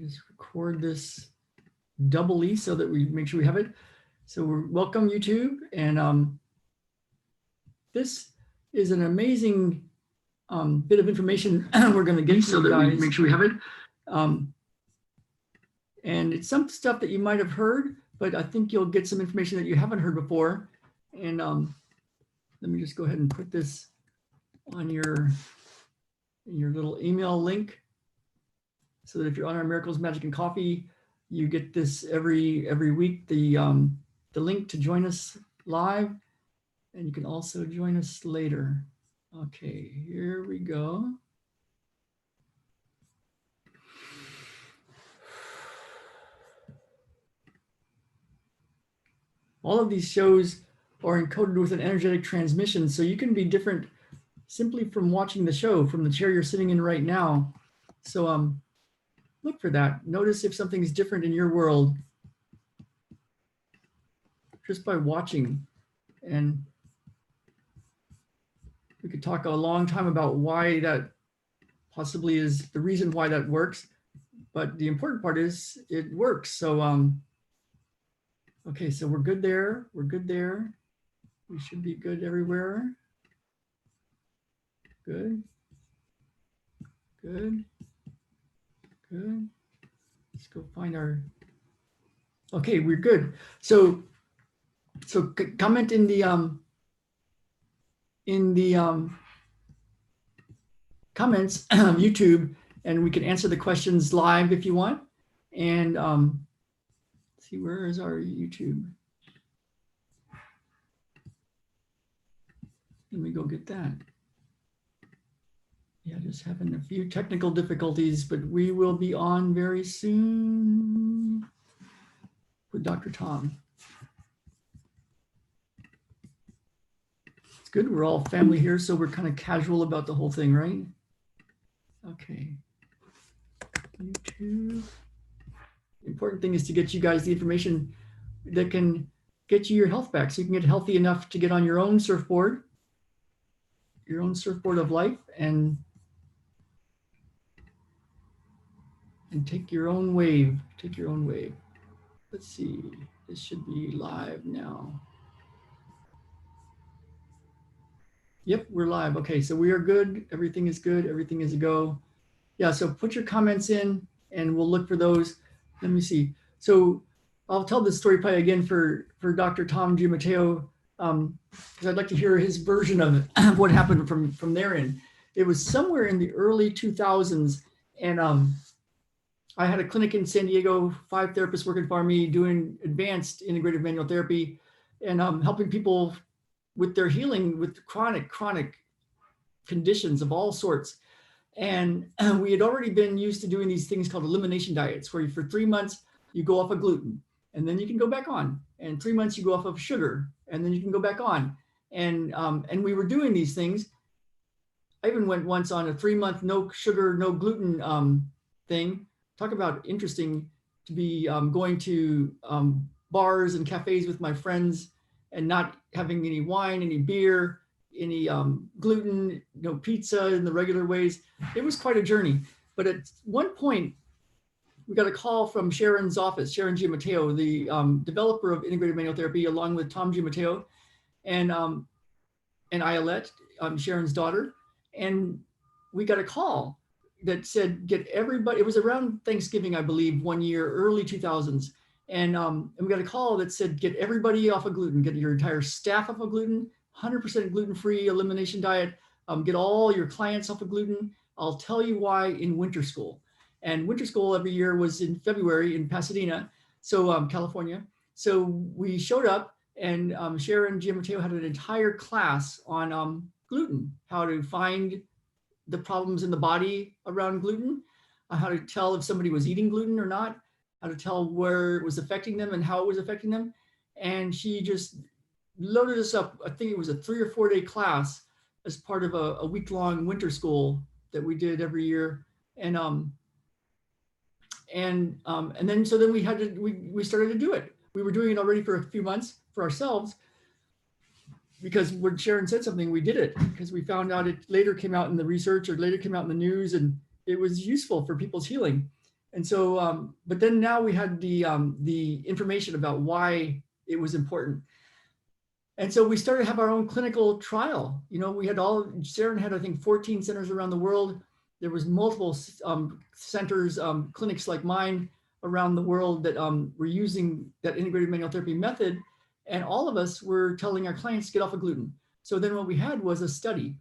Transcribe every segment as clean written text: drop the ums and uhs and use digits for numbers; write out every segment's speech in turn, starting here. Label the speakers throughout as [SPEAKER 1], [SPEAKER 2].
[SPEAKER 1] Just record this doubly so that we make sure we have it. So we're welcome YouTube, and this is an amazing bit of information we're going to get so that we make sure we have it. And it's some stuff that you might have heard, but I think you'll get some information that you haven't heard before. And let me just go ahead and put this on your little email link, so that if you're on our Miracles, Magic, and Coffee, you get this every week, the link to join us live, and you can also join us later. Okay, here we go. All of these shows are encoded with an energetic transmission, so you can be different simply from watching the show from the chair you're sitting in right now. So look for that. Notice if something's different in your world just by watching. And we could talk a long time about why that possibly is the reason why that works. But the important part is it works. So, okay, so we're good there. We're good there. We should be good everywhere. Good. Good. Good. Let's go find our. Okay, we're good. So comment in the comments of YouTube, and we can answer the questions live if you want. And let's see, where is our YouTube? Let me go get that. Yeah, just having a few technical difficulties, but we will be on very soon with Dr. Tom. It's good, we're all family here, so we're kind of casual about the whole thing, right? Okay. YouTube. The important thing is to get you guys the information that can get you your health back, so you can get healthy enough to get on your own surfboard of life, and take your own wave. Take your own wave. Let's see. This should be live now. Yep, we're live. Okay, so we are good. Everything is good. Everything is a go. Yeah, so put your comments in and we'll look for those. Let me see. So I'll tell this story probably again for Dr. Tom Giamateo, because I'd like to hear his version of it, of what happened from therein. It was somewhere in the early 2000s, and I had a clinic in San Diego, 5 therapists working for me doing advanced integrative manual therapy, and helping people with their healing with chronic conditions of all sorts. And we had already been used to doing these things called elimination diets, where for 3 months you go off of gluten, and then you can go back on, and 3 months you go off of sugar, and then you can go back on. And we were doing these things. I even went once on a 3-month no sugar, no gluten thing. Talk about interesting to be going to bars and cafes with my friends and not having any wine, any beer, any gluten, no pizza in the regular ways. It was quite a journey. But at one point, we got a call from Sharon's office, Sharon Giamateo, the developer of integrative manual therapy, along with Tom Giamateo and Iolette, Sharon's daughter. And we got a call that said, get everybody, it was around Thanksgiving, I believe, one year, early 2000s. And we got a call that said, get everybody off of gluten, get your entire staff off of gluten, 100% gluten-free elimination diet, get all your clients off of gluten. I'll tell you why in winter school. And winter school every year was in February in Pasadena, so California. So we showed up, and Sharon Giamateo had an entire class on gluten, how to find the problems in the body around gluten, how to tell if somebody was eating gluten or not, how to tell where it was affecting them and how it was affecting them. And she just loaded us up. I think it was a 3 or 4 day class as part of a week-long winter school that we did every year. And then we started to do it. We were doing it already for a few months for ourselves, because when Sharon said something, we did it, because we found out it later came out in the research or later came out in the news, and it was useful for people's healing. And so, but then now we had the information about why it was important. And so we started to have our own clinical trial. You know, we had Sharon had, I think, 14 centers around the world. There was multiple centers, clinics like mine around the world that were using that integrated manual therapy method. And all of us were telling our clients to get off of gluten. So then what we had was a study,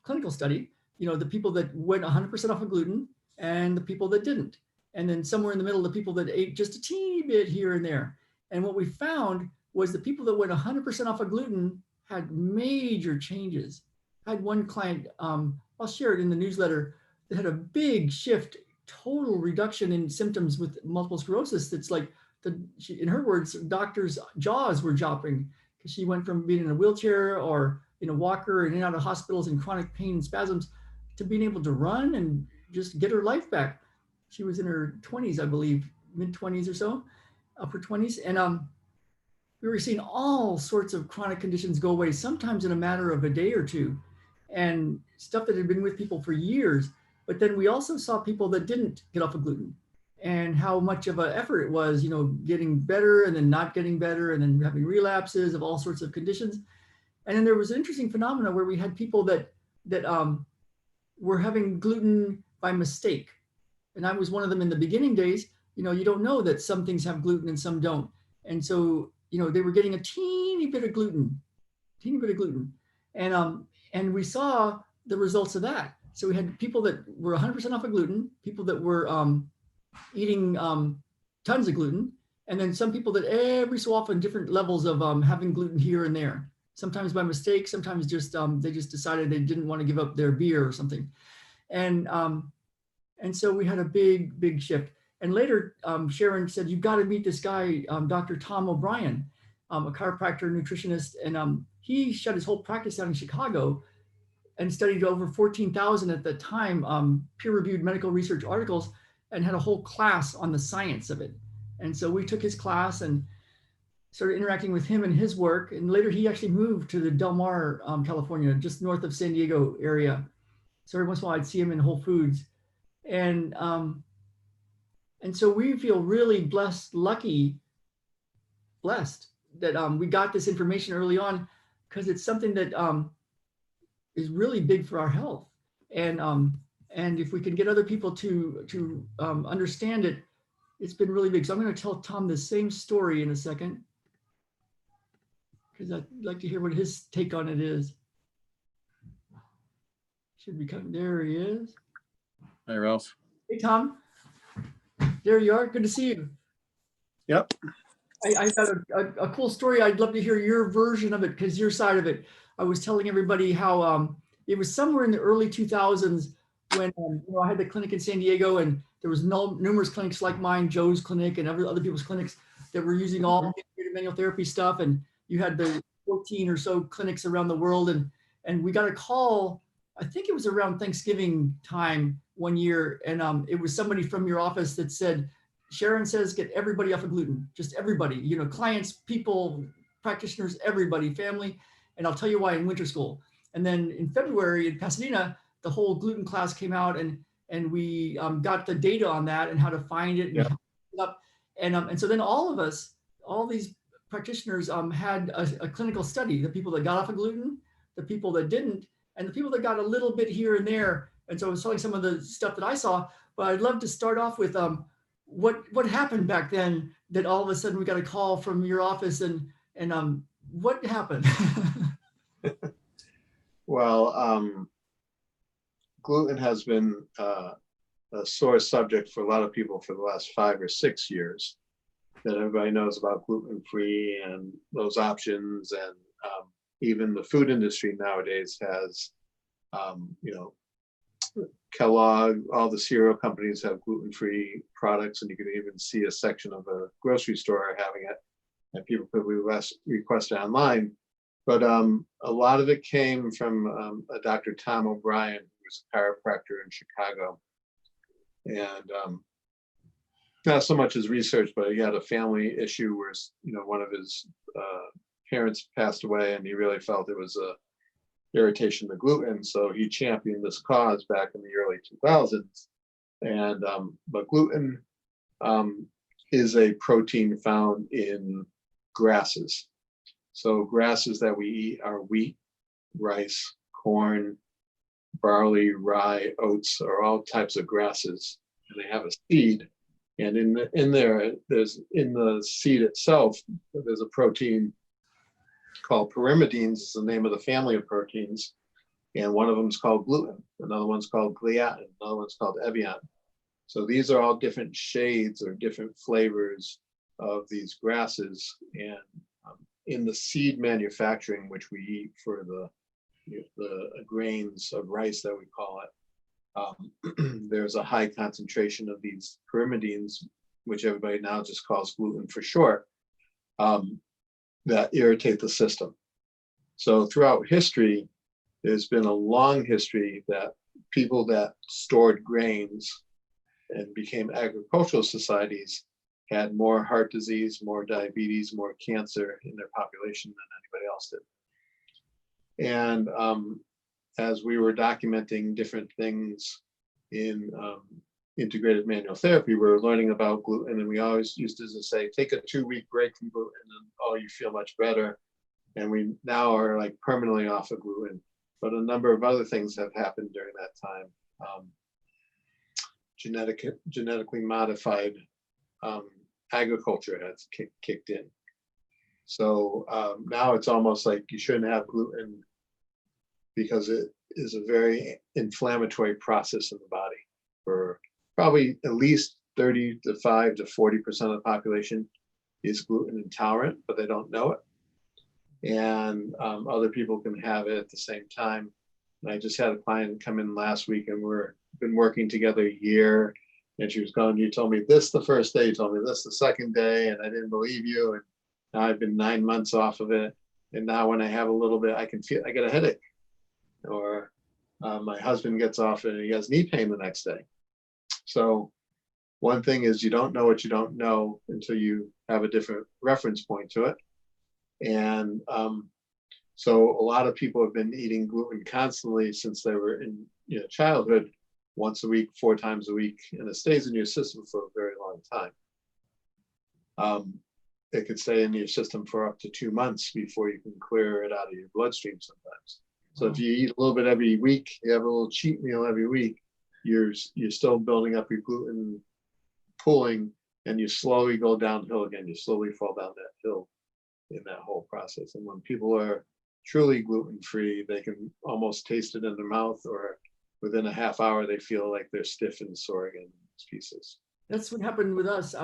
[SPEAKER 1] clinical study, you know, the people that went 100% off of gluten and the people that didn't. And then somewhere in the middle, the people that ate just a teeny bit here and there. And what we found was the people that went 100% off of gluten had major changes. I had one client, I'll share it in the newsletter, that had a big shift, total reduction in symptoms with multiple sclerosis. That's like, in her words, doctors' jaws were dropping because she went from being in a wheelchair or in a walker and in and out of hospitals and chronic pain and spasms to being able to run and just get her life back. She was in her 20s, I believe, mid 20s or so, upper 20s. And we were seeing all sorts of chronic conditions go away, sometimes in a matter of a day or two, and stuff that had been with people for years. But then we also saw people that didn't get off of gluten and how much of an effort it was, you know, getting better and then not getting better and then having relapses of all sorts of conditions. And then there was an interesting phenomena where we had people that were having gluten by mistake. And I was one of them in the beginning days. You know, you don't know that some things have gluten and some don't. And so, you know, they were getting a teeny bit of gluten. And we saw the results of that. So we had people that were 100% off of gluten, people that were eating tons of gluten, and then some people that every so often different levels of having gluten here and there. Sometimes by mistake, sometimes just they just decided they didn't want to give up their beer or something. And so we had a big shift. And later, Sharon said, "You've got to meet this guy, Dr. Tom O'Brien, a chiropractor, nutritionist, and he shut his whole practice down in Chicago and studied over 14,000 at the time peer-reviewed medical research articles and had a whole class on the science of it." And so we took his class and started interacting with him and his work. And later he actually moved to the Del Mar, California, just north of San Diego area. So every once in a while I'd see him in Whole Foods. And so we feel really blessed that we got this information early on, because it's something that is really big for our health. And if we can get other people to understand it, it's been really big. So I'm going to tell Tom the same story in a second, because I'd like to hear what his take on it is. Should be coming. There he is.
[SPEAKER 2] Hi, Ralph.
[SPEAKER 1] Hey, Tom. There you are. Good to see you.
[SPEAKER 2] Yep.
[SPEAKER 1] I got a cool story. I'd love to hear your version of it, because your side of it. I was telling everybody how it was somewhere in the early 2000s when you know, I had the clinic in San Diego, and there was numerous clinics like mine, Joe's clinic, and other people's clinics that were using all integrated manual therapy stuff. And you had the 14 or so clinics around the world, and we got a call. I think it was around Thanksgiving time one year, and it was somebody from your office that said, "Sharon says get everybody off of gluten, just everybody, you know, clients, people, practitioners, everybody, family, and I'll tell you why in winter school." And then in February in Pasadena, the whole gluten class came out, and we got the data on that and how to find it and
[SPEAKER 2] Yep.
[SPEAKER 1] how to set it up. And so then all of us, all these practitioners had a clinical study, the people that got off of gluten, the people that didn't, and the people that got a little bit here and there. And so I was telling some of the stuff that I saw, but I'd love to start off with what happened back then that all of a sudden we got a call from your office, and what happened?
[SPEAKER 3] Well, gluten has been a sore subject for a lot of people for the last 5 or 6 years. That everybody knows about gluten-free and those options, and even the food industry nowadays has, you know, Kellogg, all the cereal companies have gluten-free products, and you can even see a section of a grocery store having it, and people could request it online. But a lot of it came from a Dr. Tom O'Brien, who was a chiropractor in Chicago. And not so much his research, but he had a family issue where, you know, one of his parents passed away, and he really felt it was a irritation to gluten. So he championed this cause back in the early 2000s. And but gluten is a protein found in grasses. So grasses that we eat are wheat, rice, corn, barley, rye, oats, are all types of grasses, and they have a seed. And in the seed itself, there's a protein called pyrimidines. Is the name of the family of proteins, and one of them is called gluten. Another one's called gliadin. Another one's called evian. So these are all different shades or different flavors of these grasses. And in the seed manufacturing, which we eat for the grains of rice that we call it, there's a high concentration of these pyrimidines, which everybody now just calls gluten for short, that irritate the system. So throughout history, there's been a long history that people that stored grains and became agricultural societies had more heart disease, more diabetes, more cancer in their population than anybody else did. And as we were documenting different things in integrated manual therapy, we were learning about gluten, and we always used to say, take a 2-week break from gluten, and then you feel much better. And we now are like permanently off of gluten. But a number of other things have happened during that time. Genetically modified agriculture has kicked in. So now it's almost like you shouldn't have gluten because it is a very inflammatory process in the body. For probably at least 35 to 40% of the population is gluten intolerant, but they don't know it. And other people can have it at the same time. And I just had a client come in last week, and we've been working together a year. And she was going, you told me this the first day, you told me this the second day, and I didn't believe you. And now I've been 9 months off of it. And now when I have a little bit, I get a headache. Or my husband gets off and he has knee pain the next day. So one thing is, you don't know what you don't know until you have a different reference point to it. And so a lot of people have been eating gluten constantly since they were in childhood, once a week, 4 times a week, and it stays in your system for a very long time. It could stay in your system for up to 2 months before you can clear it out of your bloodstream sometimes. So if you eat a little bit every week, you have a little cheat meal every week, you're still building up your gluten pooling, and you slowly go downhill again. You slowly fall down that hill in that whole process. And when people are truly gluten-free, they can almost taste it in their mouth, or within a half hour, they feel like they're stiff and sore again in pieces.
[SPEAKER 1] That's what happened with us.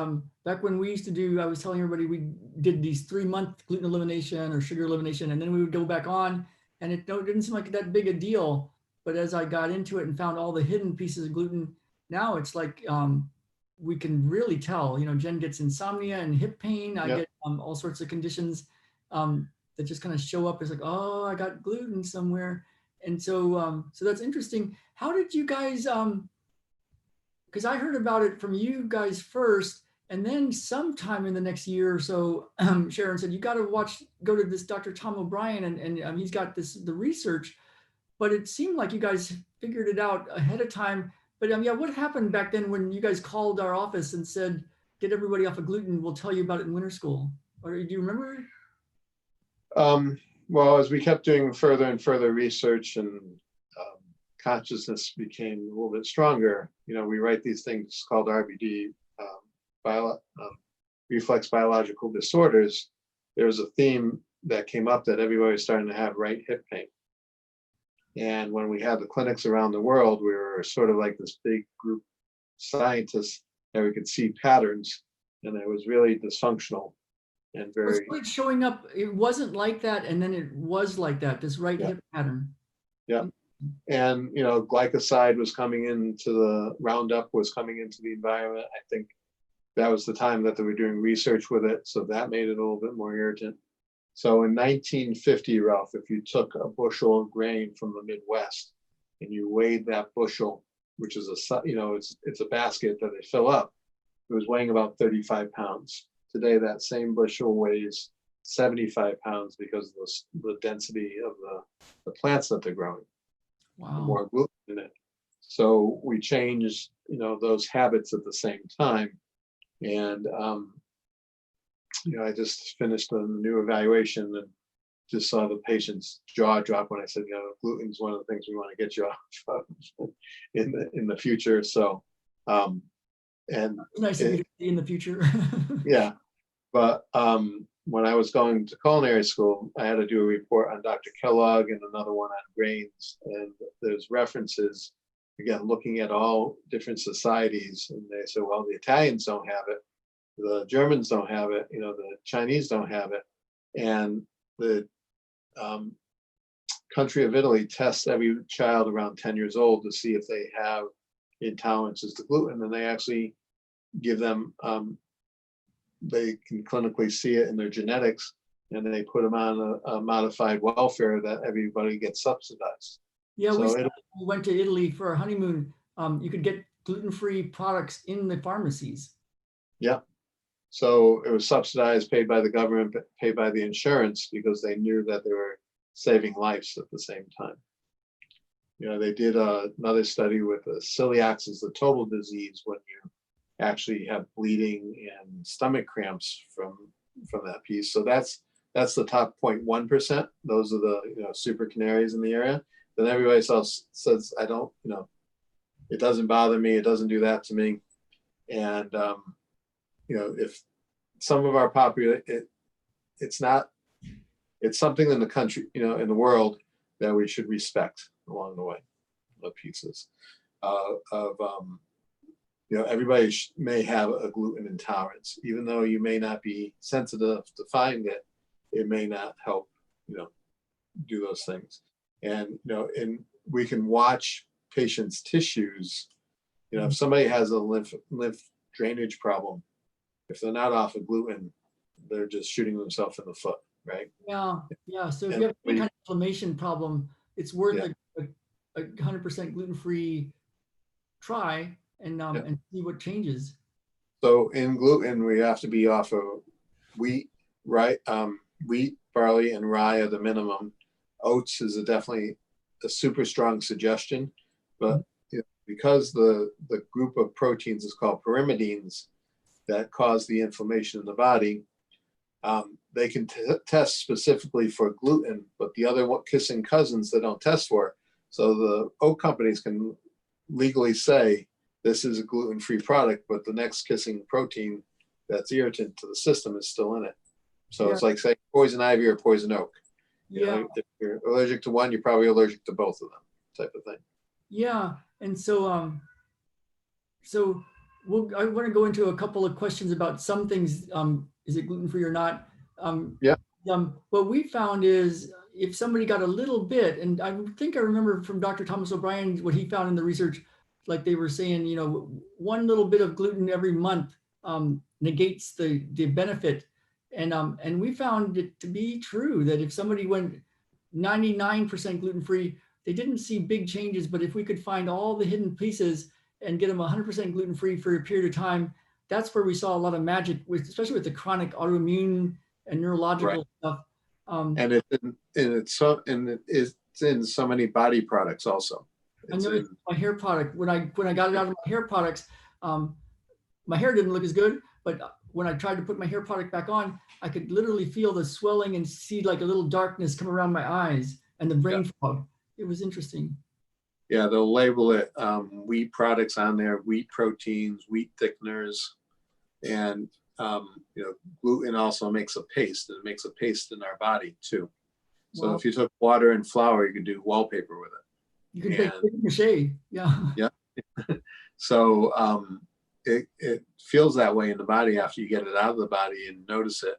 [SPEAKER 1] Back when we used to do, I was telling everybody we did these 3-month gluten elimination or sugar elimination, and then we would go back on, and it didn't seem like that big a deal. But as I got into it and found all the hidden pieces of gluten, now it's like we can really tell. Jen gets insomnia and hip pain. I get all sorts of conditions that just kind of show up as like, oh, I got gluten somewhere. And so that's interesting. How did you guys, because I heard about it from you guys first, and then sometime in the next year or so, Sharon said, you got to go to this Dr. Tom O'Brien, and he's got the research, but it seemed like you guys figured it out ahead of time. But what happened back then when you guys called our office and said, get everybody off of gluten, we'll tell you about it in winter school? Or do you remember?
[SPEAKER 3] Well, as we kept doing further and further research, and consciousness became a little bit stronger, we write these things called RBD, reflex biological disorders. There was a theme that came up that everybody was starting to have right hip pain. And when we had the clinics around the world, we were sort of like this big group of scientists, and we could see patterns, and it was really dysfunctional and very.
[SPEAKER 1] It's showing up. It wasn't like that, and then it was like that. This right hip pattern.
[SPEAKER 3] Yeah, and glycoside was coming into the Roundup was coming into the environment. I think that was the time that they were doing research with it, so that made it a little bit more irritant. So in 1950, Ralph, if you took a bushel of grain from the Midwest and you weighed that bushel, which is it's a basket that they fill up, it was weighing about 35 pounds. Today, that same bushel weighs 75 pounds because of the density of the plants that they're growing.
[SPEAKER 1] Wow.
[SPEAKER 3] More gluten in it. So we changed, those habits at the same time. And, I just finished a new evaluation and just saw the patient's jaw drop when I said, gluten is one of the things we want to get you off of in the future. So, and
[SPEAKER 1] Nice of you to see in the future.
[SPEAKER 3] yeah, but when I was going to culinary school, I had to do a report on Dr. Kellogg and another one on grains. And there's references, again, looking at all different societies. And they said, well, the Italians don't have it. The Germans don't have it. The Chinese don't have it. And the country of Italy tests every child around 10 years old to see if they have intolerances to gluten. And they actually give them, they can clinically see it in their genetics, and they put them on a modified welfare that everybody gets subsidized.
[SPEAKER 1] Yeah,
[SPEAKER 3] So
[SPEAKER 1] we went to Italy for our honeymoon. You could get gluten-free products in the pharmacies.
[SPEAKER 3] Yeah. So it was subsidized, paid by the government, paid by the insurance, because they knew that they were saving lives at the same time. They did another study with celiac is the total disease when you actually have bleeding and stomach cramps from that piece. So that's the top 0.1%. Those are the super canaries in the area. Then everybody else says, I don't, it doesn't bother me. It doesn't do that to me. And if some of our it's something in the country, in the world that we should respect along the way of pieces everybody may have a gluten intolerance, even though you may not be sensitive to find it. It may not help, do those things. And, and we can watch patients' tissues. If somebody has a lymph drainage problem, if they're not off of gluten, they're just shooting themselves in the foot, right?
[SPEAKER 1] Yeah. So if you have any kind of inflammation problem, it's worth a 100% gluten-free try and see what changes.
[SPEAKER 3] So in gluten, we have to be off of wheat, right? Wheat, barley, and rye are the minimum. Oats is definitely a super strong suggestion, but because the group of proteins is called pyrimidines that cause the inflammation in the body, they can test specifically for gluten, but the other kissing cousins they don't test for. So the oat companies can legally say this is a gluten-free product, but the next kissing protein that's irritant to the system is still in it. So it's like saying poison ivy or poison oak. If you're allergic to one, you're probably allergic to both of them, type of thing.
[SPEAKER 1] Yeah, and so I want to go into a couple of questions about some things. Is it gluten-free or not? What we found is if somebody got a little bit, and I think I remember from Dr. Thomas O'Brien what he found in the research, like they were saying, one little bit of gluten every month negates the benefit, and we found it to be true that if somebody went 99% gluten-free, they didn't see big changes. But if we could find all the hidden pieces and get them 100% gluten-free for a period of time, that's where we saw a lot of magic, especially with the chronic autoimmune and neurological stuff.
[SPEAKER 3] And it's in so many body products also.
[SPEAKER 1] I noticed my hair product when I got it out of my hair products, my hair didn't look as good, but when I tried to put my hair product back on, I could literally feel the swelling and see like a little darkness come around my eyes and the brain fog. It was interesting.
[SPEAKER 3] Yeah, they'll label it wheat products on there, wheat proteins, wheat thickeners, and gluten also makes a paste, and it makes a paste in our body too. So if you took water and flour, you could do wallpaper with it.
[SPEAKER 1] You can make mache. Yeah.
[SPEAKER 3] So it feels that way in the body after you get it out of the body and notice it.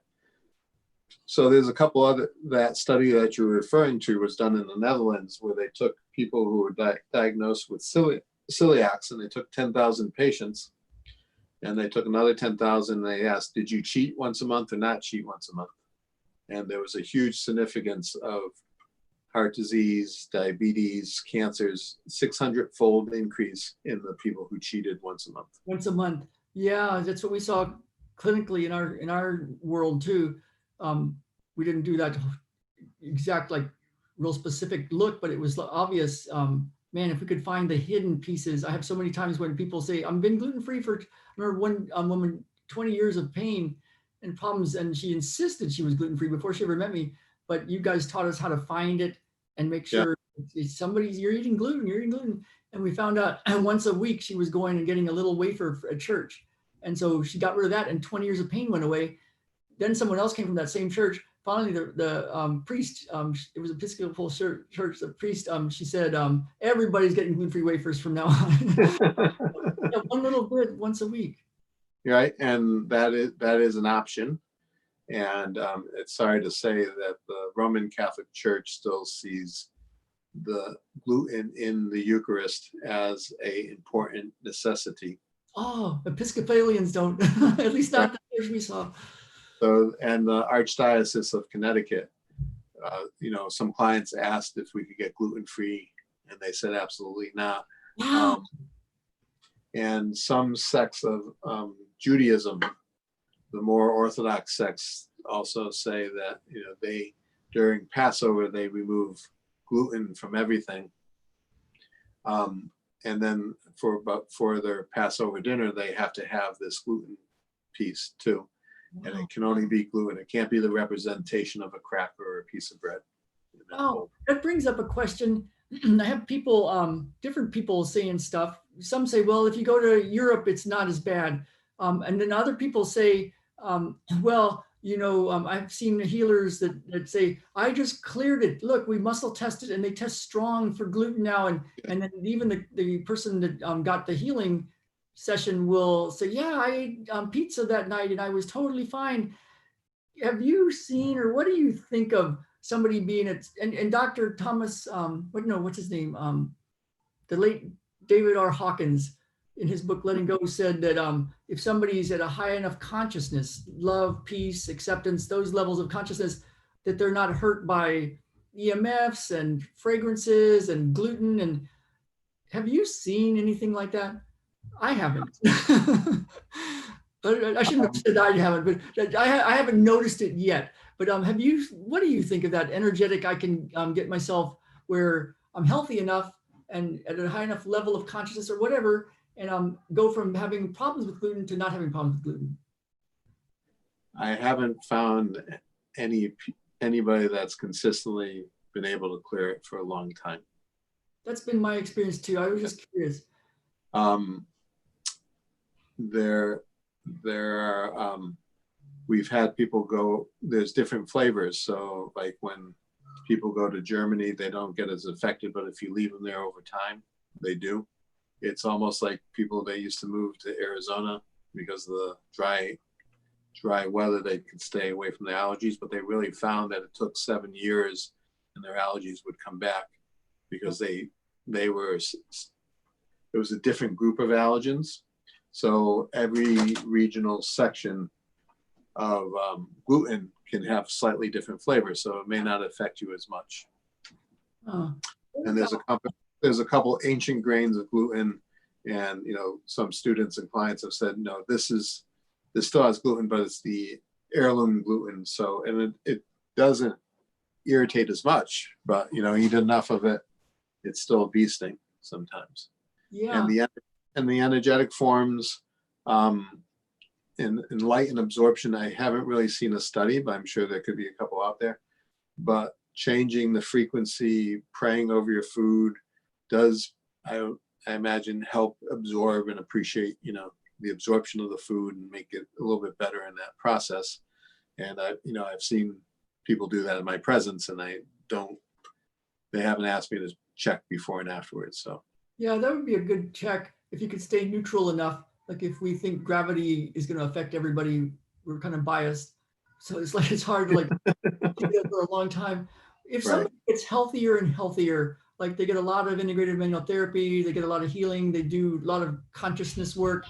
[SPEAKER 3] So there's a couple other, that study that you're referring to was done in the Netherlands, where they took people who were diagnosed with celiac, and they took 10,000 patients, and they took another 10,000 and they asked, did you cheat once a month or not cheat once a month? And there was a huge significance of heart disease, diabetes, cancers, 600-fold increase in the people who cheated once a month.
[SPEAKER 1] Once a month. Yeah, that's what we saw clinically in our world too. We didn't do that exact, like real specific look, but it was obvious man, if we could find the hidden pieces. I have so many times when people say, I've been gluten-free for, I remember one woman, 20 years of pain and problems, and she insisted she was gluten-free before she ever met me. But you guys taught us how to find it and make
[SPEAKER 2] Yeah.
[SPEAKER 1] sure it's somebody's, you're eating gluten. And we found out once a week she was going and getting a little wafer at church. And so she got rid of that and 20 years of pain went away. Then someone else came from that same church. Finally, the priest, it was Episcopal church, the priest, she said, everybody's getting gluten-free wafers from now on. Yeah, one little bit once a week.
[SPEAKER 3] Right, and that is an option. And it's sorry to say that the Roman Catholic Church still sees the gluten in the Eucharist as a important necessity.
[SPEAKER 1] Oh, Episcopalians don't, at least not the church we saw.
[SPEAKER 3] So, and the Archdiocese of Connecticut, some clients asked if we could get gluten-free, and they said absolutely not.
[SPEAKER 1] Wow.
[SPEAKER 3] And some sects of Judaism, the more Orthodox sects, also say that they during Passover they remove gluten from everything, and then for their Passover dinner they have to have this gluten piece too. And it can only be gluten. It can't be the representation of a cracker or a piece of bread.
[SPEAKER 1] Oh, that brings up a question. I have people, different people saying stuff. Some say, well, if you go to Europe, it's not as bad. And then other people say, well, I've seen healers that say, I just cleared it. Look, we muscle tested and they test strong for gluten now. And then even the person that got the healing session will say, yeah, I ate pizza that night and I was totally fine. Have you seen, or what do you think of somebody being and Dr. Thomas, what's his name? The late David R. Hawkins in his book, Letting Go, said that if somebody's at a high enough consciousness, love, peace, acceptance, those levels of consciousness, that they're not hurt by EMFs and fragrances and gluten. And have you seen anything like that? I haven't. I shouldn't have said I haven't, but I haven't noticed it yet. But have you? What do you think of that energetic? I can get myself where I'm healthy enough and at a high enough level of consciousness or whatever, and go from having problems with gluten to not having problems with gluten.
[SPEAKER 3] I haven't found anybody that's consistently been able to clear it for a long time.
[SPEAKER 1] That's been my experience too. I was just curious.
[SPEAKER 3] There are we've had people go, there's different flavors. So like when people go to Germany, they don't get as affected, but if you leave them there over time, they do. It's almost like people, they used to move to Arizona because of the dry weather, they could stay away from the allergies, but they really found that it took 7 years and their allergies would come back because it was a different group of allergens. So every regional section of gluten can have slightly different flavors, so it may not affect you as much. And there's a couple ancient grains of gluten, and some students and clients have said, no, this still has gluten, but it's the heirloom gluten. So, and it doesn't irritate as much, but eat enough of it, it's still a bee sting sometimes.
[SPEAKER 1] Yeah.
[SPEAKER 3] And the energetic forms, in light and absorption, I haven't really seen a study, but I'm sure there could be a couple out there. But changing the frequency, praying over your food does, I imagine, help absorb and appreciate, the absorption of the food and make it a little bit better in that process. And I've seen people do that in my presence, and they haven't asked me to check before and afterwards. So
[SPEAKER 1] yeah, that would be a good check if you could stay neutral enough. Like if we think gravity is going to affect everybody, we're kind of biased. So it's hard to do that for a long time. If somebody gets healthier and healthier, like they get a lot of integrated manual therapy, they get a lot of healing, they do a lot of consciousness work.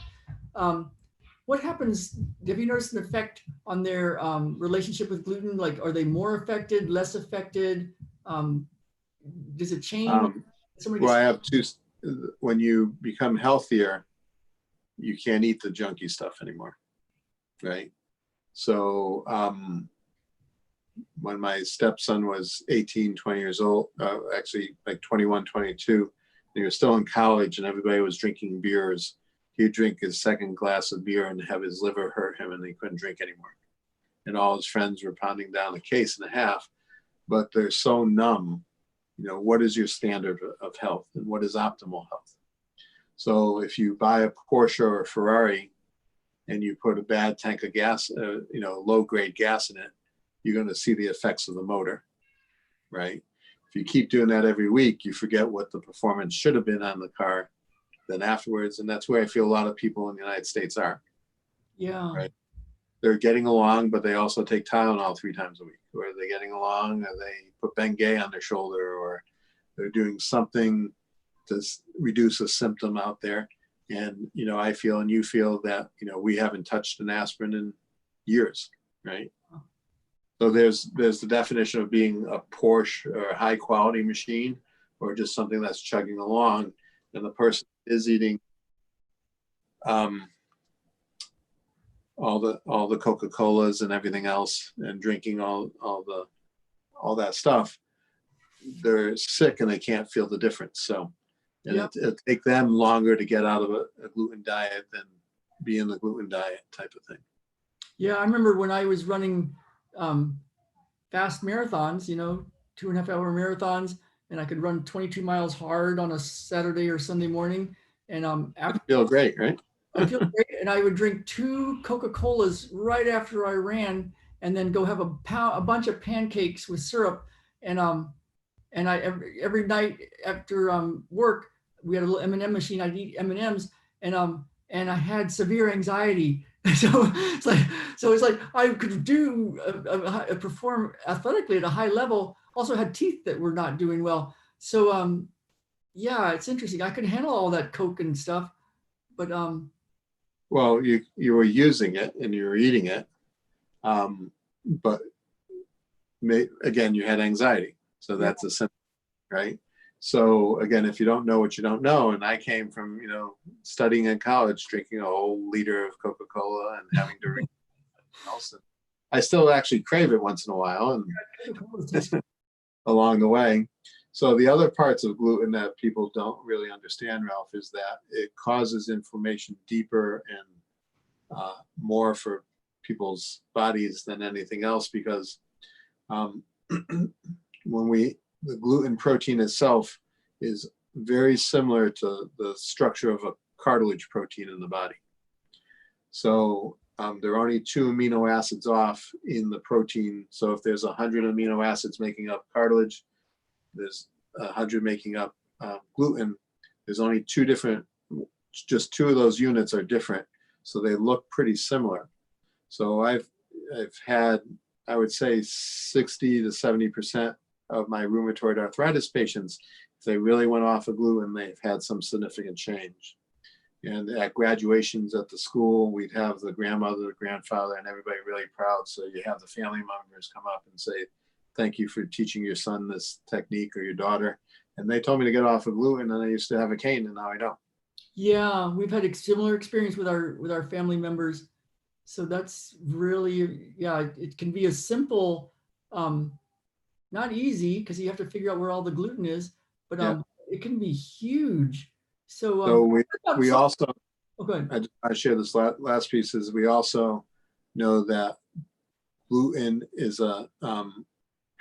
[SPEAKER 1] What happens? Have you noticed an effect on their relationship with gluten? Like, are they more affected, less affected? Does it change?
[SPEAKER 3] Well, I have two. When you become healthier, you can't eat the junky stuff anymore, right? So when my stepson was 18, 20 years old, actually like 21, 22, he was still in college and everybody was drinking beers, he'd drink his second glass of beer and have his liver hurt him and he couldn't drink anymore. And all his friends were pounding down a case and a half, but they're so numb. You know, what is your standard of health and what is optimal health? So if you buy a Porsche or a Ferrari and you put a bad tank of gas, you know, low grade gas in it, you're going to see the effects of the motor, right? If you keep doing that every week, you forget what the performance should have been on the car then afterwards. And that's where I feel a lot of people in the United States are.
[SPEAKER 1] Yeah.
[SPEAKER 3] Right. They're getting along, but they also take Tylenol 3 times a week. Or are they getting along? Or they put Bengay on their shoulder, or they're doing something to reduce a symptom out there. And, you know, I feel and you feel that, you know, we haven't touched an aspirin in years, right? So there's the definition of being a Porsche or a high quality machine, or just something that's chugging along, and the person is eating all the Coca-Colas and everything else, and drinking all that stuff. They're sick and they can't feel the difference. So, and
[SPEAKER 1] Yep.
[SPEAKER 3] it'll take them longer to get out of a gluten diet than be in the gluten diet type of thing.
[SPEAKER 1] Yeah, I remember when I was running fast marathons, you know, 2.5-hour marathons, and I could run 22 miles hard on a Saturday or Sunday morning. And after
[SPEAKER 3] Feel great, right?
[SPEAKER 1] I feel great, and I would drink 2 Coca-Colas right after I ran, and then go have a bunch of pancakes with syrup. And I every night after work, we had a little M&M machine. I'd eat M&Ms, and I had severe anxiety. So it's like I could perform athletically at a high level. Also had teeth that were not doing well. So yeah, it's interesting. I could handle all that Coke and stuff, but
[SPEAKER 3] Well, you were using it and you were eating it, but again, you had anxiety. So that's a symptom, right? So again, if you don't know what you don't know, and I came from, you know, studying in college, drinking a whole liter of Coca-Cola and having to drink else. And I still actually crave it once in a while and along the way. So the other parts of gluten that people don't really understand, Ralph, is that it causes inflammation deeper and more for people's bodies than anything else, because the gluten protein itself is very similar to the structure of a cartilage protein in the body. So there are only 2 amino acids off in the protein. So if there's 100 amino acids making up cartilage, there's 100 making up gluten. There's only 2 different, just 2 of those units are different. So they look pretty similar. So I've had, I would say 60 to 70% of my rheumatoid arthritis patients, if they really went off of gluten, they've had some significant change. And at graduations at the school, we'd have the grandmother, the grandfather, and everybody really proud. So you have the family members come up and say, thank you for teaching your son this technique, or your daughter. And they told me to get off of gluten, and I used to have a cane, and now I don't.
[SPEAKER 1] yeah, we've had a similar experience with our family members. So that's really, yeah, it can be a simple, not easy, because you have to figure out where all the gluten is, but
[SPEAKER 3] Yeah.
[SPEAKER 1] it can be huge.
[SPEAKER 3] So we also,
[SPEAKER 1] oh, go ahead.
[SPEAKER 3] I share this last piece, is we also know that gluten is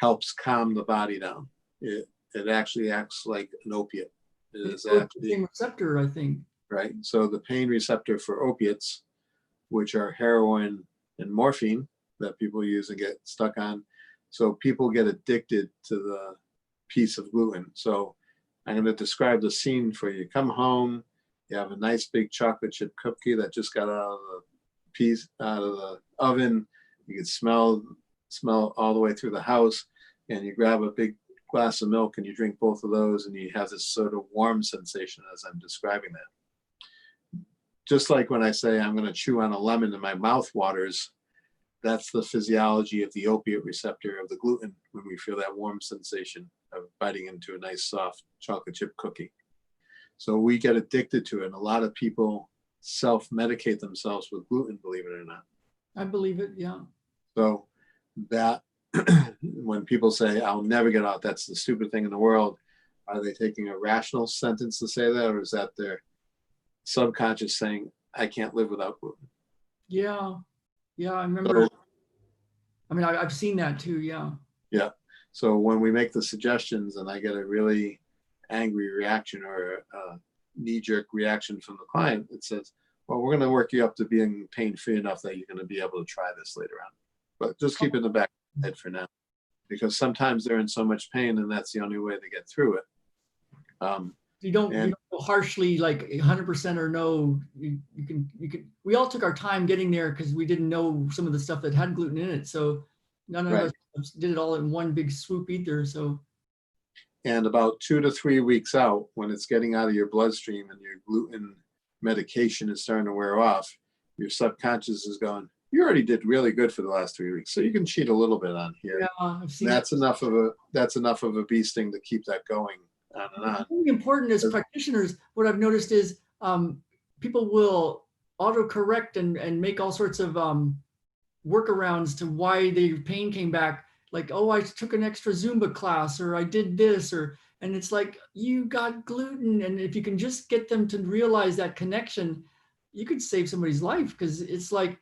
[SPEAKER 3] helps calm the body down. It actually acts like an opiate. It is
[SPEAKER 1] the
[SPEAKER 3] actually,
[SPEAKER 1] same receptor, I think.
[SPEAKER 3] right? So the pain receptor for opiates, which are heroin and morphine that people use and get stuck on. So people get addicted to the piece of gluten. So I'm going to describe the scene for you. Come home, you have a nice big chocolate chip cookie that just got out of the oven. You can smell all the way through the house, and you grab a big glass of milk and you drink both of those, and you have this sort of warm sensation as I'm describing that. Just like when I say I'm going to chew on a lemon and my mouth waters, that's the physiology of the opiate receptor of the gluten, when we feel that warm sensation of biting into a nice soft chocolate chip cookie. So we get addicted to it. And a lot of people self-medicate themselves with gluten, believe it or not.
[SPEAKER 1] I believe it, yeah.
[SPEAKER 3] So that when people say, I'll never get out, that's the stupid thing in the world. Are they taking a rational sentence to say that, or is that their subconscious saying, I can't live without gluten?
[SPEAKER 1] Yeah. Yeah. I remember.
[SPEAKER 3] So,
[SPEAKER 1] I mean, I've seen that too. Yeah.
[SPEAKER 3] yeah. So when we make the suggestions and I get a really angry reaction or a knee-jerk reaction from the client, it says, well, we're going to work you up to being pain-free enough that you're going to be able to try this later on. But just keep it in the back of your head for now, because sometimes they're in so much pain and that's the only way they get through it.
[SPEAKER 1] You don't go harshly like 100% or no. You can. We all took our time getting there because we didn't know some of the stuff that had gluten in it. So none of us did it all in one big swoop either. So.
[SPEAKER 3] And about 2 to 3 weeks out, when it's getting out of your bloodstream and your gluten medication is starting to wear off, your subconscious is going, you already did really good for the last 3 weeks, so you can cheat a little bit on here.
[SPEAKER 1] Yeah, I've seen
[SPEAKER 3] that's enough of a bee sting to keep that going on and on.
[SPEAKER 1] Really important as practitioners, what I've noticed is people will autocorrect and make all sorts of workarounds to why their pain came back. Like, oh, I took an extra Zumba class, or I did this, and it's like, you got gluten. And if you can just get them to realize that connection, you could save somebody's life, because it's like,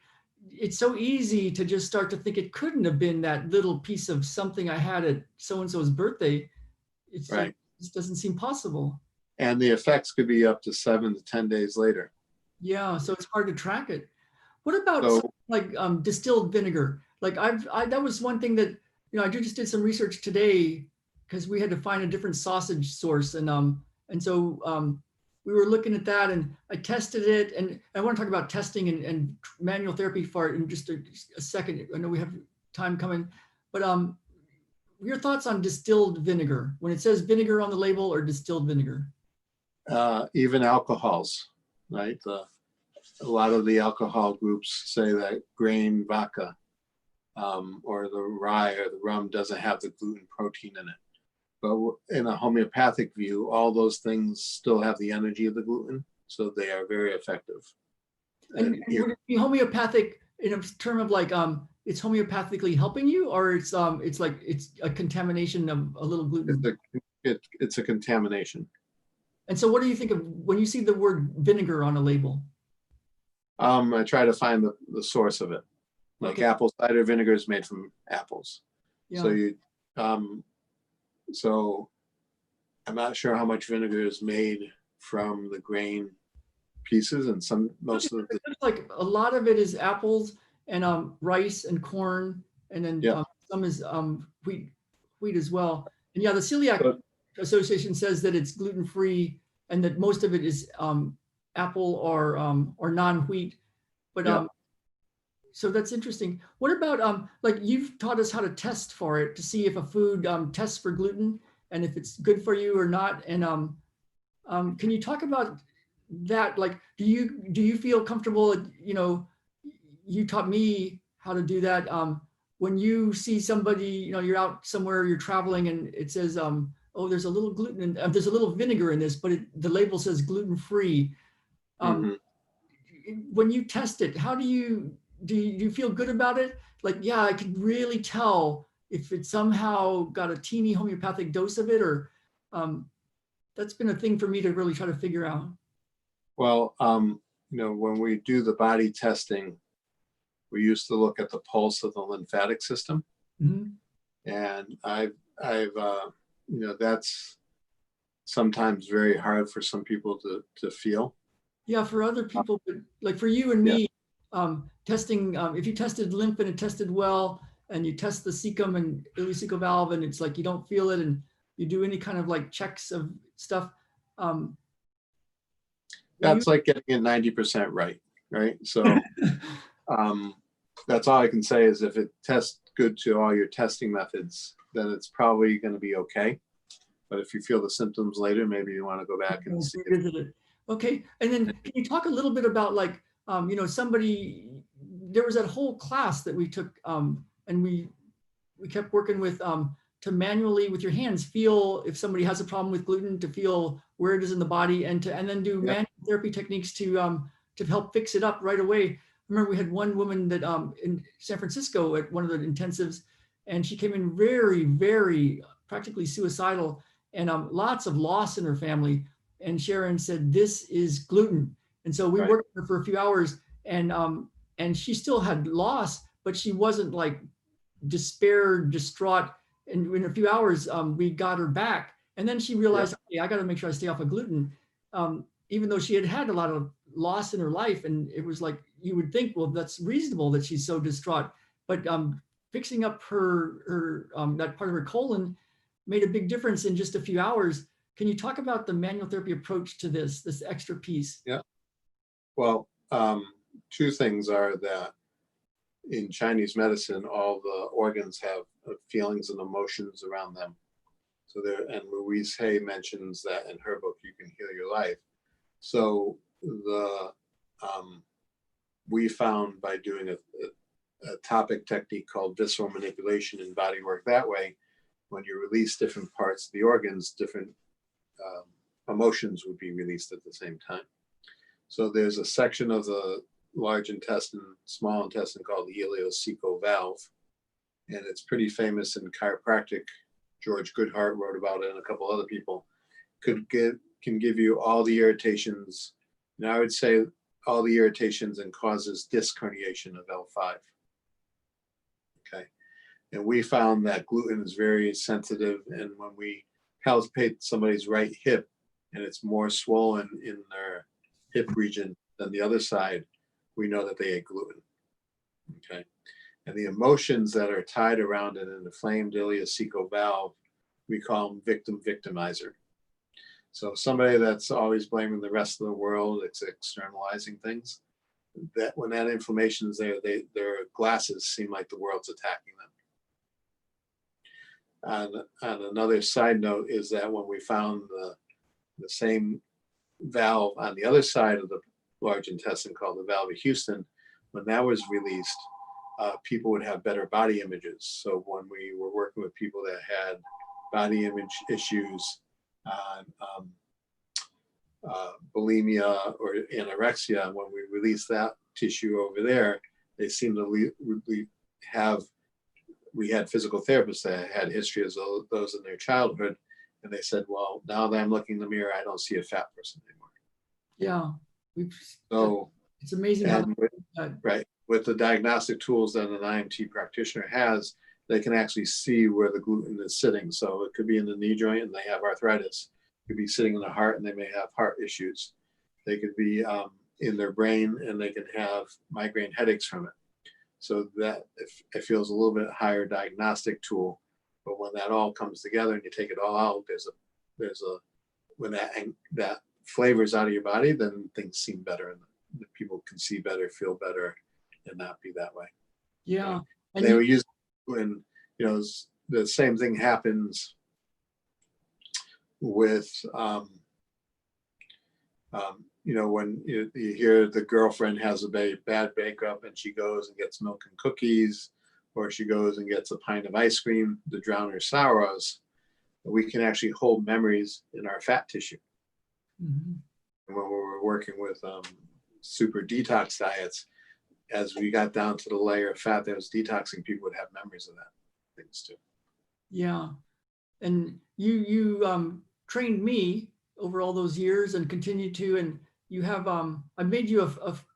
[SPEAKER 1] it's so easy to just start to think it couldn't have been that little piece of something I had at so-and-so's birthday. It's
[SPEAKER 3] right.
[SPEAKER 1] Like, it doesn't seem possible.
[SPEAKER 3] And the effects could be up to 7 to 10 days later.
[SPEAKER 1] Yeah, so it's hard to track it. What about like distilled vinegar? Like that was one thing that, I just did some research today because we had to find a different sausage source, and so we were looking at that, and I tested it, and I want to talk about testing and manual therapy for it in just a second. I know we have time coming, but your thoughts on distilled vinegar, when it says vinegar on the label or distilled vinegar?
[SPEAKER 3] Even alcohols, right? A lot of the alcohol groups say that grain vodka or the rye or the rum doesn't have the gluten protein in it. But in a homeopathic view, all those things still have the energy of the gluten, so they are very effective.
[SPEAKER 1] And would it be homeopathic in a term of like it's homeopathically helping you, or it's like it's a contamination of a little gluten?
[SPEAKER 3] It's a contamination.
[SPEAKER 1] And so what do you think of when you see the word vinegar on a label?
[SPEAKER 3] I try to find the source of it. Like apple cider vinegar is made from apples. Yeah. So I'm not sure how much vinegar is made from the grain pieces, and most of it.
[SPEAKER 1] Like a lot of it is apples and rice and corn, and then some is wheat as well. And yeah, the Celiac Association says that it's gluten-free and that most of it is apple or non-wheat. But so that's interesting. What about like you've taught us how to test for it to see if a food tests for gluten and if it's good for you or not. And can you talk about that? Like, do you feel comfortable? You taught me how to do that. When you see somebody, you're out somewhere, you're traveling, and it says, oh, there's a little gluten, there's a little vinegar in this, but the label says gluten-free. When you test it, how do you feel good about it? Like, yeah, I could really tell if it somehow got a teeny homeopathic dose of it, or that's been a thing for me to really try to figure out.
[SPEAKER 3] Well, when we do the body testing, we used to look at the pulse of the lymphatic system. Mm-hmm. And that's sometimes very hard for some people to feel.
[SPEAKER 1] Yeah, for other people, but like for you and me, testing, if you tested lymph and it tested well, and you test the cecum and ileocecal valve, and it's like you don't feel it, and you do any kind of like checks of stuff.
[SPEAKER 3] That's like getting it 90% right? So that's all I can say is if it tests good to all your testing methods, then it's probably going to be okay. But if you feel the symptoms later, maybe you want to go back and see it.
[SPEAKER 1] Okay, and then can you talk a little bit about like, there was that whole class that we took, and we kept working with to manually with your hands feel if somebody has a problem with gluten, to feel where it is in the body, and then do manual therapy techniques to help fix it up right away. I remember we had one woman that in San Francisco at one of the intensives, and she came in very, very practically suicidal. and lots of loss in her family. And Sharon said, "This is gluten." And so we
[SPEAKER 3] Right.
[SPEAKER 1] worked with her for a few hours, and she still had loss, but she wasn't like despair, distraught. And in a few hours, we got her back. And then she realized, okay, I got to make sure I stay off of gluten. Even though she had had a lot of loss in her life. And it was like, you would think, well, that's reasonable that she's so distraught. But fixing up her that part of her colon made a big difference in just a few hours. Can you talk about the manual therapy approach to this extra piece?
[SPEAKER 3] Yeah. Well, two things are that in Chinese medicine, all the organs have feelings and emotions around them. So there, and Louise Hay mentions that in her book, You Can Heal Your Life. So we found by doing a topic technique called visceral manipulation in Bodywork that way, when you release different parts of the organs, different emotions would be released at the same time. So there's a section of the large intestine, small intestine called the Ileocecal Valve, and it's pretty famous in chiropractic. George Goodhart wrote about it, and a couple other people can give you all the irritations. And I would say all the irritations and causes disc herniation of L5. Okay, and we found that gluten is very sensitive, and when we palpate somebody's right hip and it's more swollen in their hip region than the other side, we know that they ate gluten. Okay, and the emotions that are tied around an inflamed ileocecal valve, we call them victim-victimizer. So somebody that's always blaming the rest of the world, it's externalizing things, that when that inflammation is there, their glasses seem like the world's attacking them. And another side note is that when we found the same valve on the other side of the large intestine called the valve of Houston, when that was released, people would have better body images. So when we were working with people that had body image issues, bulimia or anorexia, when we released that tissue over there, they seemed to have, we had physical therapists that had history as those in their childhood, and they said, well, now that I'm looking in the mirror, I don't see a fat person anymore.
[SPEAKER 1] Yeah,
[SPEAKER 3] so
[SPEAKER 1] it's amazing how
[SPEAKER 3] right, with the diagnostic tools that an IMT practitioner has, they can actually see where the gluten is sitting. So it could be in the knee joint and they have arthritis. It could be sitting in the heart and they may have heart issues. They could be in their brain and they can have migraine headaches from it. So that it feels a little bit higher diagnostic tool. But when that all comes together and you take it all out, when that flavor's out of your body, then things seem better and the people can see better, feel better, and not be that way.
[SPEAKER 1] Yeah.
[SPEAKER 3] And they were using when, the same thing happens with, when you hear the girlfriend has a bad breakup and she goes and gets milk and cookies, or she goes and gets a pint of ice cream to drown her sorrows, we can actually hold memories in our fat tissue. Mm-hmm. And when we were working with super detox diets, as we got down to the layer of fat that was detoxing, people would have memories of that things too.
[SPEAKER 1] Yeah, and you trained me over all those years and continue to, and you have I made you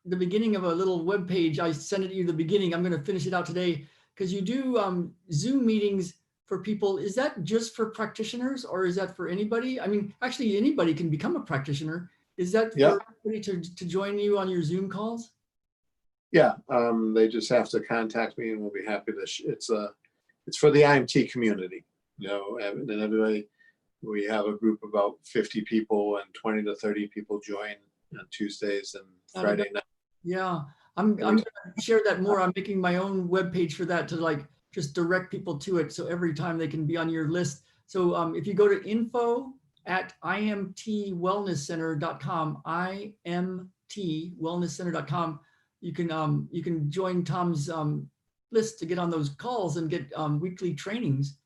[SPEAKER 1] the beginning of a little web page. I sent it to you the beginning. I'm going to finish it out today because you do Zoom meetings for people. Is that just for practitioners or is that for anybody? I mean, actually anybody can become a practitioner. Is that for everybody to join you on your Zoom calls?
[SPEAKER 3] Yeah, they just have to contact me and we'll be happy to, it's for the IMT community, and everybody, we have a group of about 50 people and 20 to 30 people join on Tuesdays and Friday night.
[SPEAKER 1] Yeah, I'm going to share that more. I'm making my own webpage for that to just direct people to it. So every time they can be on your list. So if you go to info@imtwellnesscenter.com, imtwellnesscenter.com, you can join Tom's list to get on those calls and get weekly trainings.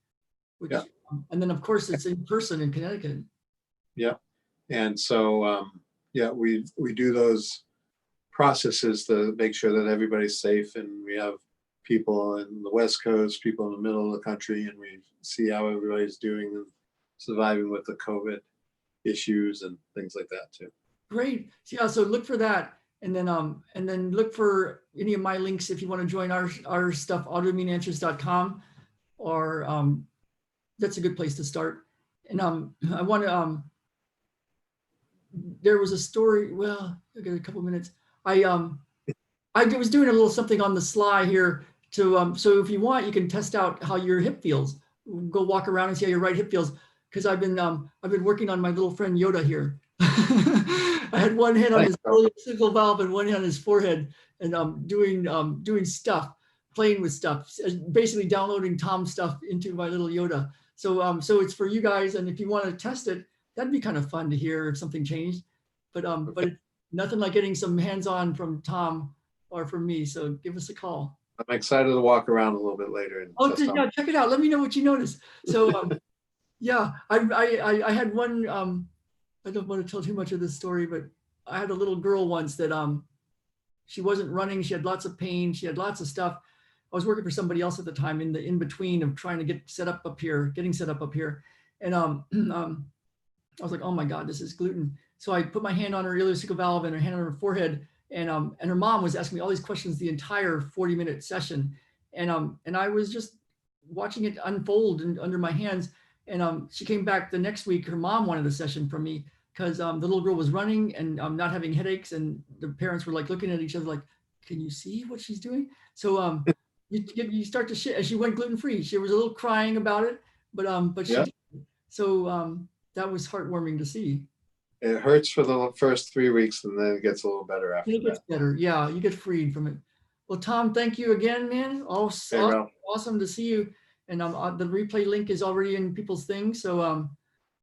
[SPEAKER 1] And then of course it's in person in Connecticut. Yeah.
[SPEAKER 3] And so, we do those processes to make sure that everybody's safe, and we have people in the West Coast, people in the middle of the country, and we see how everybody's doing. surviving with the COVID issues and things like that too.
[SPEAKER 1] Great. So, yeah, so look for that. And then look for any of my links if you want to join our stuff, autoimmuneanswers.com, or that's a good place to start. And I want to, there was a story, well, I got a couple minutes. I was doing a little something on the sly here to, so if you want, you can test out how your hip feels. Go walk around and see how your right hip feels. Because I've been working on my little friend Yoda here. I had one hand on his ileocecal valve and one hand on his forehead, and doing stuff, playing with stuff, basically downloading Tom stuff into my little Yoda. So so it's for you guys, and if you want to test it, that'd be kind of fun to hear if something changed. But it's nothing like getting some hands-on from Tom or from me. So give us a call.
[SPEAKER 3] I'm excited to walk around a little bit later. And
[SPEAKER 1] yeah, check it out. Let me know what you notice. So yeah, I had one. I don't want to tell too much of this story, but I had a little girl once that she wasn't running. She had lots of pain. She had lots of stuff. I was working for somebody else at the time in the in between of trying to getting set up up here, and I was like, oh my God, this is gluten. So I put my hand on her ileocecal valve and her hand on her forehead, and her mom was asking me all these questions the entire 40-minute session, and I was just watching it unfold under my hands. And she came back the next week. Her mom wanted a session from me because the little girl was running and not having headaches, and the parents were like looking at each other like, "Can you see what she's doing?" So you start to shit. And she went gluten free. She was a little crying about it, but she did. So that was heartwarming to see.
[SPEAKER 3] It hurts for the first 3 weeks, and then it gets a little better after
[SPEAKER 1] It gets
[SPEAKER 3] that.
[SPEAKER 1] better. Yeah, you get freed from it. Well, Tom, thank you again, man. Awesome to see you. And the replay link is already in people's things. So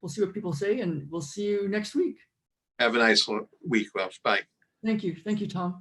[SPEAKER 1] we'll see what people say, and we'll see you next week.
[SPEAKER 3] Have a nice week, Ralph. Bye.
[SPEAKER 1] Thank you. Thank you, Tom.